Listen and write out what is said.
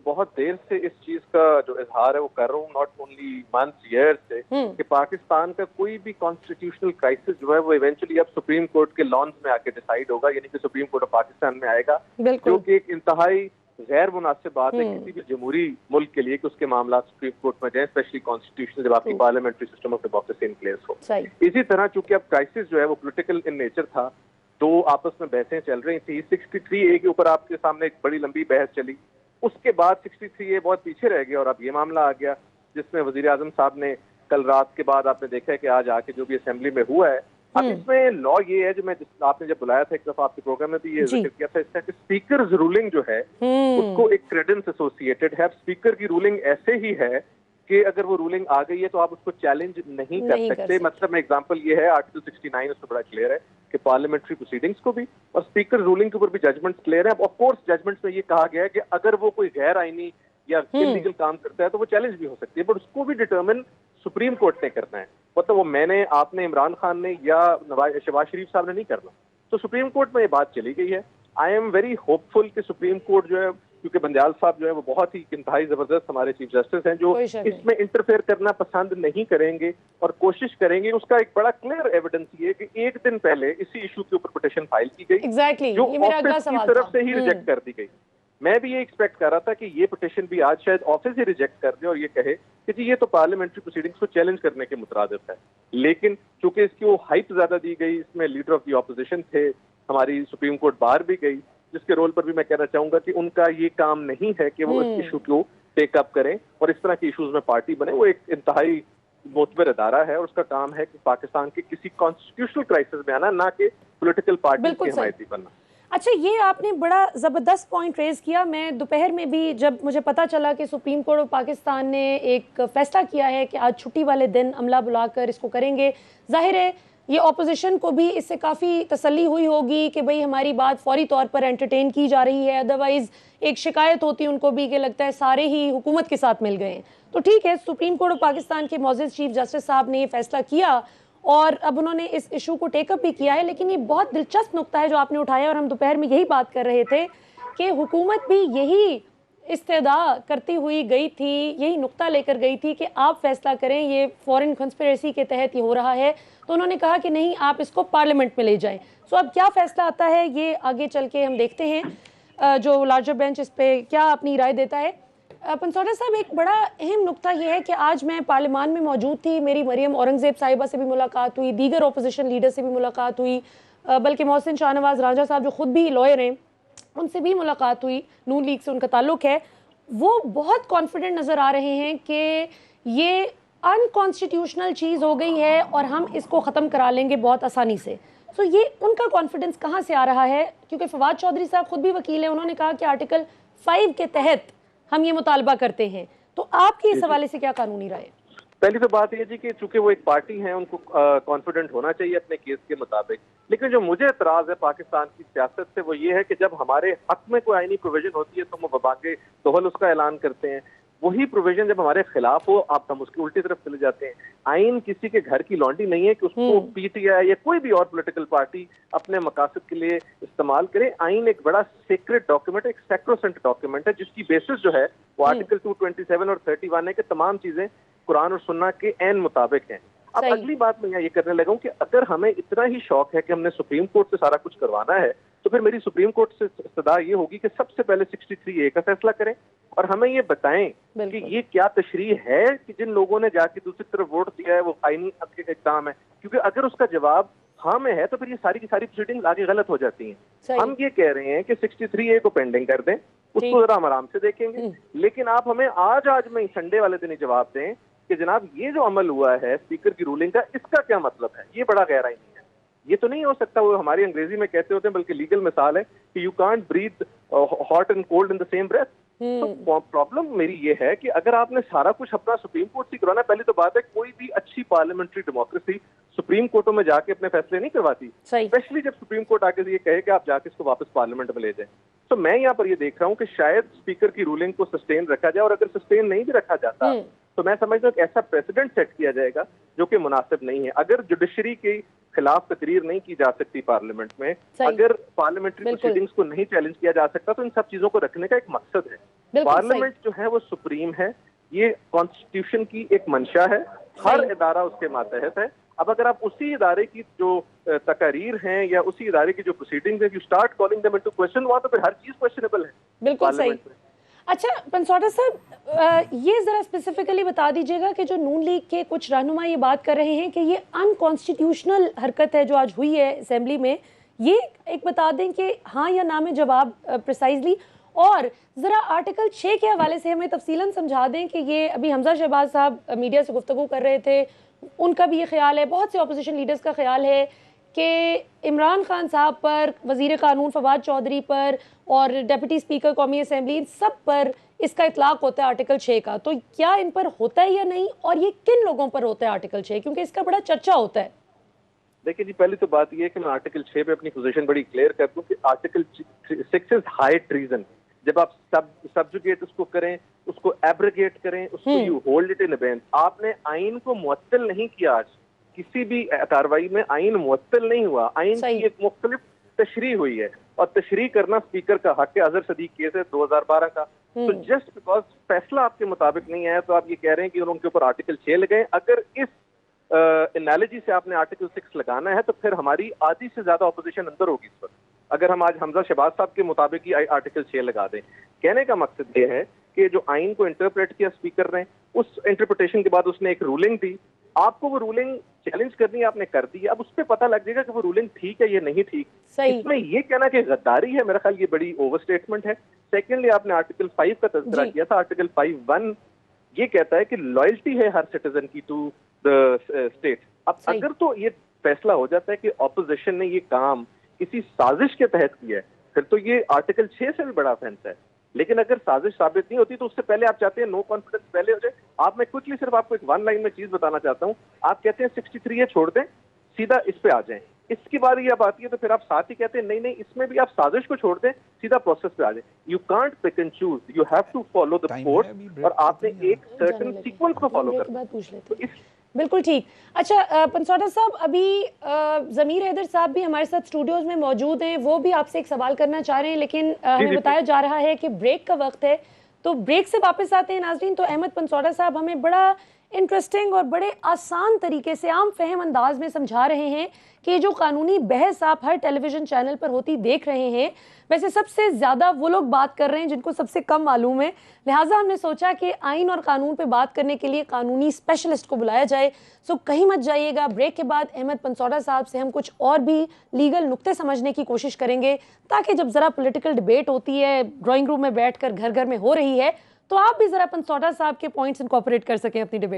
बहुत देर से इस चीज का जो इजहार है वो कर रहा हूँ, नॉट ओनली मंथ्स ईयर्स से, कि पाकिस्तान का कोई भी कॉन्स्टिट्यूशनल क्राइसिस जो है वो इवेंचुअली अब सुप्रीम कोर्ट के लॉन्स में आके डिसाइड होगा, यानी कि सुप्रीम कोर्ट ऑफ पाकिस्तान में आएगा, जो कि एक इंतहाई गैर मुनासिब बात है किसी भी जमहूरी मुल्क के लिए कि उसके मामला सुप्रीम कोर्ट में जाए, स्पेशली कॉन्स्टिट्यूशन जब आपकी parliamentary system of democracy in place हो। इसी तरह चूंकि अब क्राइसिस जो है वो पॉलिटिकल इन नेचर था, दो आपस में बहसें चल रही थी। 63A के ऊपर आपके सामने एक बड़ी लंबी बहस चली, उसके बाद 63A बहुत पीछे रह गया और अब ये मामला आ गया जिसमें वजीर आजम साहब ने कल रात के बाद आपने देखा है कि आज आके जो भी असेंबली में हुआ है। अब इसमें लॉ ये है, जो मैं आपने जब बुलाया था एक दफा आपके प्रोग्राम में भी ये जिक्र किया था इसका, कि स्पीकर रूलिंग जो है उसको एक क्रेडेंस एसोसिएटेड है। स्पीकर की रूलिंग ऐसे ही है कि अगर वो रूलिंग आ गई है तो आप उसको चैलेंज नहीं कर सकते। मतलब एग्जांपल ये है, आर्टिकल 69 उसमें बड़ा क्लियर है कि पार्लियामेंट्री प्रोसीडिंग्स को भी और स्पीकर रूलिंग के ऊपर भी जजमेंट्स क्लियर है। ऑफ कोर्स जजमेंट्स में ये कहा गया है कि अगर वो कोई गैर आईनी या इलीगल काम करता है तो वो चैलेंज भी हो सकती है, बट उसको भी डिटर्मिन सुप्रीम कोर्ट ने करना है। मतलब वो मैंने, आपने, इमरान खान ने या शहबाज शरीफ साहब ने नहीं करना। तो सुप्रीम कोर्ट में ये बात चली गई है। आई एम वेरी होपफुल कि सुप्रीम कोर्ट जो है, क्योंकि बंदयाल साहब जो है वो बहुत ही इंतहाई जबरदस्त हमारे चीफ जस्टिस हैं, जो इसमें इंटरफेयर करना पसंद नहीं करेंगे और कोशिश करेंगे। उसका एक बड़ा क्लियर एविडेंस ये कि एक दिन पहले इसी इशू के ऊपर पिटीशन फाइल की गई, जो ऑफिस की तरफ से ही रिजेक्ट कर दी गई। मैं भी ये एक्सपेक्ट कर रहा था कि ये पिटीशन भी आज शायद ऑफिस ही रिजेक्ट कर दे और ये कहे कि जी ये तो पार्लियामेंट्री प्रोसीडिंग्स को चैलेंज करने के मुतरादिफ है। लेकिन चूंकि इसकी वो हाइप ज्यादा दी गई, इसमें लीडर ऑफ द ऑपोजिशन थे, हमारी सुप्रीम कोर्ट बाहर भी गई, जिसके रोल पर भी मैं कहना चाहूंगा कि उनका ये काम नहीं है कि वो इस इशू को टेकअप करें और इस तरह के इशूज में पार्टी बने। वो एक इंतहाई मोतबर अदारा है और उसका काम है कि पाकिस्तान के किसी कॉन्स्टिट्यूशनल क्राइसिस में आना, ना कि पॉलिटिकल पार्टी की हिमायती बनना। अच्छा, ये आपने बड़ा ज़बरदस्त पॉइंट रेज किया। मैं दोपहर में भी जब मुझे पता चला कि सुप्रीम कोर्ट ऑफ पाकिस्तान ने एक फैसला किया है कि आज छुट्टी वाले दिन अमला बुलाकर इसको करेंगे, जाहिर है ये ऑपोजिशन को भी इससे काफ़ी तसल्ली हुई होगी कि भाई हमारी बात फौरी तौर पर एंटरटेन की जा रही है। अदरवाइज़ एक शिकायत होती उनको भी कि लगता है सारे ही हुकूमत के साथ मिल गए। तो ठीक है, सुप्रीम कोर्ट ऑफ पाकिस्तान के मौजूद चीफ जस्टिस साहब ने ये फैसला किया और अब उन्होंने इस इशू को टेकअप भी किया है। लेकिन ये बहुत दिलचस्प नुक्ता है जो आपने उठाया और हम दोपहर में यही बात कर रहे थे कि हुकूमत भी यही इस्तदा करती हुई गई थी, यही नुक्ता लेकर गई थी कि आप फैसला करें, ये फॉरेन कंस्पिरेसी के तहत ही हो रहा है। तो उन्होंने कहा कि नहीं, आप इसको पार्लियामेंट में ले जाएं। सो अब क्या फैसला आता है ये आगे चल के हम देखते हैं, जो लार्जर बेंच इस पर क्या अपनी राय देता है। पंसोटा साहब, एक बड़ा अहम नुक्ता यह है कि आज मैं पार्लियामान में मौजूद थी, मेरी मरियम औरंगजेब साहिबा से भी मुलाकात हुई, दीगर अपोजिशन लीडर से भी मुलाकात हुई, बल्कि मोहसिन शाहनवाज रांझा साहब जो खुद भी लॉयर हैं उनसे भी मुलाकात हुई, नून लीग से उनका ताल्लुक है। वो बहुत कॉन्फिडेंट नज़र आ रहे हैं कि ये अनकॉन्स्टिट्यूशनल चीज़ हो गई है और हम इसको ख़त्म करा लेंगे बहुत आसानी से। तो ये उनका कॉन्फिडेंस कहाँ से आ रहा है? क्योंकि फवाद चौधरी साहब खुद भी वकील हैं, उन्होंने कहा कि आर्टिकल 5 के तहत हम ये मुतालबा करते हैं। तो आपकी इस हवाले से क्या कानूनी राय? पहली तो बात यह जी कि चूंकि वो एक पार्टी है, उनको कॉन्फिडेंट होना चाहिए अपने केस के मुताबिक। लेकिन जो मुझे एतराज है पाकिस्तान की सियासत से वो ये है कि जब हमारे हक में कोई आईनी प्रोविजन होती है तो हम बबांगे दोहल उसका ऐलान करते हैं। वही प्रोविजन जब हमारे खिलाफ हो आप हम उसकी उल्टी तरफ चले जाते हैं। आइन किसी के घर की लौंडी नहीं है कि उसको पीटीआई या कोई भी और पॉलिटिकल पार्टी अपने मकासद के लिए इस्तेमाल करे। आइन एक बड़ा सीक्रेट डॉक्यूमेंट है, एक सैक्रोसेंट डॉक्यूमेंट है, जिसकी बेसिस जो है वो आर्टिकल 227 और 31 है कि तमाम चीजें कुरान और सुन्ना के ऐन मुताबिक हैं। अब अगली बात मैं ये करने लगा हूं कि अगर हमें इतना ही शौक है कि हमने सुप्रीम कोर्ट से सारा कुछ करवाना है तो फिर मेरी सुप्रीम कोर्ट से इस्तदा ये होगी कि सबसे पहले 63A का फैसला करें और हमें ये बताएं कि ये क्या तशरीह है कि जिन लोगों ने जाके दूसरी तरफ वोट दिया है वो आईनी इक़दाम है। क्योंकि अगर उसका जवाब हाँ में है तो फिर ये सारी की सारी प्रोसीडिंग आगे गलत हो जाती हैं। हम ये कह रहे हैं कि 63A को पेंडिंग कर दें, उसको जरा हम आराम से देखेंगे। लेकिन आप हमें आज में संडे वाले दिन ही जवाब दें कि जनाब ये जो अमल हुआ है स्पीकर की रूलिंग का, इसका क्या मतलब है। ये बड़ा गहरा नहीं है, ये तो नहीं हो सकता। वो हमारी अंग्रेजी में कहते होते हैं, बल्कि लीगल मिसाल है कि you can't breathe hot and cold in the same breath. तो प्रॉब्लम मेरी ये है कि अगर आपने सारा कुछ अपना सुप्रीम कोर्ट से करवाना, पहली तो बात है कोई भी अच्छी पार्लियामेंट्री डेमोक्रेसी सुप्रीम कोर्टों में जाके अपने फैसले नहीं करवाती, स्पेशली जब सुप्रीम कोर्ट आके ये कहे कि आप जाके इसको वापस पार्लियामेंट में ले जाएं। तो मैं यहाँ पर ये देख रहा हूँ कि शायद स्पीकर की रूलिंग को सस्टेन रखा जाए, और अगर सस्टेन नहीं भी रखा जाता तो मैं समझता हूँ कि ऐसा प्रेसिडेंट सेट किया जाएगा जो कि मुनासिब नहीं है। अगर जुडिशरी की खिलाफ तकरीर नहीं की जा सकती पार्लियामेंट में, अगर पार्लियामेंट्री प्रोसीडिंग्स को नहीं चैलेंज किया जा सकता, तो इन सब चीजों को रखने का एक मकसद है। पार्लियामेंट जो है वो सुप्रीम है, ये कॉन्स्टिट्यूशन की एक मंशा है, हर इदारा उसके मातहत है। अब अगर आप उसी इदारे की जो तकारीर हैं या उसी इदारे की जो प्रोसीडिंग्स हैं, you start calling them into question, वहां तो फिर हर चीज क्वेश्चनेबल है। बिल्कुल सही। अच्छा पंसोटा साहब, ये जरा स्पेसिफिकली बता दीजिएगा कि जो नून लीग के कुछ रहनुमा ये बात कर रहे हैं कि ये अनकॉन्स्टिट्यूशनल हरकत है जो आज हुई है असेंबली में, ये एक बता दें कि हाँ या ना में जवाब प्रिसाइजली, और जरा आर्टिकल 6 के हवाले से हमें तफसीलन समझा दें कि ये अभी हमजा शहबाज साहब मीडिया से गुफ्तगू कर रहे थे, उनका भी ये ख्याल है, बहुत से अपोजिशन लीडर्स का ख्याल है कि इमरान खान साहब पर, वजीर कानून फवाद चौधरी पर और डिप्टी स्पीकर कौमी असेंबली, इन सब पर इसका इतलाक होता है आर्टिकल 6 का। तो क्या इन पर होता है या नहीं, और ये किन लोगों पर होता है आर्टिकल 6, क्योंकि इसका बड़ा चर्चा होता है। देखिए जी, पहली तो बात यह है कि मैं आर्टिकल 6 पे अपनी पोजीशन बड़ी क्लियर कर दूं कि आर्टिकल 6 इज हाई ट्रीजन। जब आप सब्जुगेट उसको करें, उसको एब्रोगेट करें, उसको यू होल्ड इट इन अबेंस। आपने आइन को मुअत्तल नहीं किया, आज किसी भी कार्रवाई में आइन मुअत्तल नहीं हुआ, आइन की एक मुख्तलिफ तशरीह हुई है, और तशरीह करना स्पीकर का हक है। अजहर सदीक केस है 2012 का। तो जस्ट बिकॉज फैसला आपके मुताबिक नहीं आया तो आप ये कह रहे हैं कि उनके ऊपर आर्टिकल 6 लगाए। अगर इस एनालॉजी से आपने आर्टिकल 6 लगाना है तो फिर हमारी आधी से ज्यादा ऑपोजिशन अंदर होगी इस वक्त, अगर हम आज हमजा शहबाज साहब के मुताबिक ही आर्टिकल 6 लगा दें। कहने का मकसद ये है कि जो आइन को इंटरप्रेट किया स्पीकर ने, उस इंटरप्रिटेशन के बाद उसने एक रूलिंग दी, आपको वो रूलिंग चैलेंज करनी, आपने कर दी। अब उस पर पता लग जाएगा कि वो रूलिंग ठीक है या नहीं ठीक। इसमें ये कहना कि गद्दारी है, मेरा ख्याल ये बड़ी ओवर स्टेटमेंट है। सेकेंडली, आपने आर्टिकल 5 का तज़किरा किया था। आर्टिकल 5(1) ये कहता है कि लॉयल्टी है हर सिटीजन की टू द स्टेट। अब अगर तो ये फैसला हो जाता है कि ऑपोजिशन ने ये काम किसी साजिश के तहत किया है, फिर तो ये आर्टिकल 6 से भी बड़ा ऑफेंस है। लेकिन अगर साजिश साबित नहीं होती तो उससे पहले आप चाहते हैं नो कॉन्फिडेंस पहले हो जाए। आप, मैं क्विकली सिर्फ आपको एक वन लाइन में चीज बताना चाहता हूँ। आप कहते हैं 63 छोड़ दें, सीधा इस पे आ जाएं। इसकी बात ये आती है तो फिर आप साथ ही कहते हैं नहीं नहीं, इसमें भी आप साजिश को छोड़ दें, सीधा प्रोसेस पे आ जाए। You can't pick and choose, you have to follow the course, और आपने एक सर्टेन सीक्वेंस को फॉलो करना। बिल्कुल ठीक। अच्छा पंसोटा साहब, अभी ज़मीर हैदर साहब भी हमारे साथ स्टूडियोज में मौजूद हैं, वो भी आपसे एक सवाल करना चाह रहे हैं, लेकिन हमें बताया जा रहा है कि ब्रेक का वक्त है, तो ब्रेक से वापस आते हैं नाज़रीन। तो अहमद पंसोटा साहब हमें बड़ा इंटरेस्टिंग और बड़े आसान तरीके से, आम फहम अंदाज में समझा रहे हैं कि जो कानूनी बहस आप हर टेलीविजन चैनल पर होती देख रहे हैं, वैसे सबसे ज़्यादा वो लोग बात कर रहे हैं जिनको सबसे कम मालूम है। लिहाजा हमने सोचा कि आइन और कानून पे बात करने के लिए कानूनी स्पेशलिस्ट को बुलाया जाए। सो कहीं मत जाइएगा। ब्रेक के बाद अहमद पंसोटा साहब से हम कुछ और भी लीगल नुक्ते समझने की कोशिश करेंगे, ताकि जब ज़रा पॉलिटिकल डिबेट होती है, ड्राइंग रूम में बैठ कर घर घर में हो रही है, तो आप भी ज़रा पंसोटा साहब के पॉइंट्स इनकॉर्पोरेट कर सकें अपनी डिबेट।